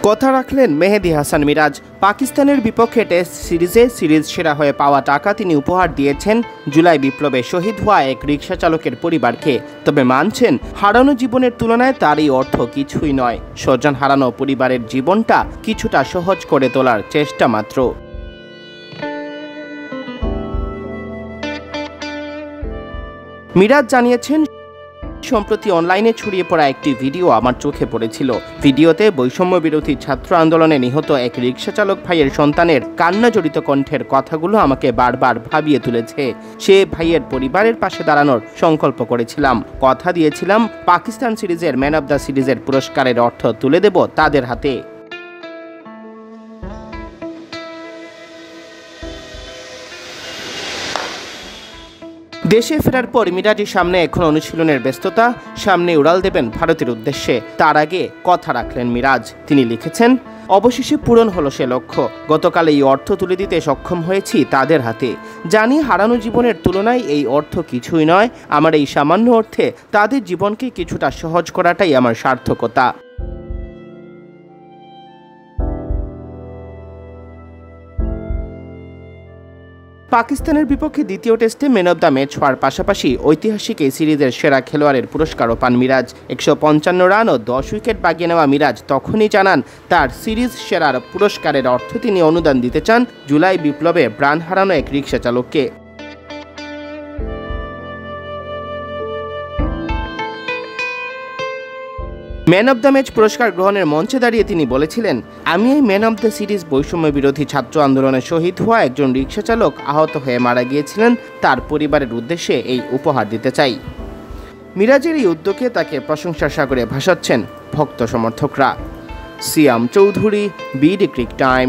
কথা রাখলেন মেহেদী হাসান মিরাজ। পাকিস্তানের বিপক্ষে টেস্ট সিরিজে সিরিজ সেরা হয়ে পাওয়া টাকা তিনি উপহার দিয়েছেন জুলাই বিপ্লবে শহীদ হওয়া এক রিকশা চালকের পরিবারকে। তবে মানছেন, হারানো জীবনের তুলনায় তার এই অর্থ কিছুই নয়। স্বজন হারানো পরিবারের জীবনটা কিছুটা সহজ করে তোলার চেষ্টা মাত্র। মিরাজ জানিয়েছেন, সম্প্রতি অনলাইনে ছড়িয়ে পড়া একটি ভিডিও আমার চোখে পড়েছিল। ভিডিওতে বৈষম্য বিরোধী ছাত্র আন্দোলনে নিহত এক রিকশা চালক ভাইয়ের সন্তানের কান্নাজড়িত কণ্ঠের কথাগুলো আমাকে বারবার ভাবিয়ে তুলেছে। সে ভাইয়ের পরিবারের পাশে দাঁড়ানোর সংকল্প করেছিলাম। কথা দিয়েছিলাম, পাকিস্তান সিরিজের ম্যান অব দ্য সিরিজের পুরস্কারের অর্থ তুলে দেব তাদের হাতে। দেশে ফেরার পর মিরাজের সামনে এখন অনুশীলনের ব্যস্ততা। সামনে উড়াল দেবেন ভারতের উদ্দেশ্যে। তার আগে কথা রাখলেন মিরাজ। তিনি লিখেছেন, অবশেষে পূরণ হলো সে লক্ষ্য। গতকাল এই অর্থ তুলে দিতে সক্ষম হয়েছি তাদের হাতে। জানি হারানো জীবনের তুলনায় এই অর্থ কিছুই নয়। আমার এই সামান্য অর্থে তাদের জীবনকে কিছুটা সহজ করাটাই আমার সার্থকতা। পাকিস্তানের বিপক্ষে দ্বিতীয় টেস্টে ম্যান অব দ্য ম্যাচ হওয়ার পাশাপাশি ঐতিহাসিক এই সিরিজের সেরা খেলোয়াড়ের পুরস্কারও পান মিরাজ। 155 রান ও 10 উইকেট বাগিয়ে নেওয়া মিরাজ তখনই জানান, তার সিরিজ সেরার পুরস্কারের অর্থ তিনি অনুদান দিতে চান জুলাই বিপ্লবে প্রাণ হারানো এক রিকশা চালককে। ম্যান অব দ্য ম্যাচ পুরস্কার গ্রহণের মঞ্চে দাঁড়িয়ে তিনি বলেছিলেন, আমি এই ম্যান অব দ্য সিরিজ বৈষম্য বিরোধী ছাত্র আন্দোলনে শহীদ হওয়া একজন রিকশা চালক আহত হয়ে মারা গিয়েছিলেন, তার পরিবারের উদ্দেশ্যে এই উপহার দিতে চাই। মিরাজের এই উদ্যোগে তাকে প্রশংসার সাগরে ভাসাচ্ছেন ভক্ত সমর্থকরা। সিয়াম চৌধুরী, বিডি ক্রিক টাইম।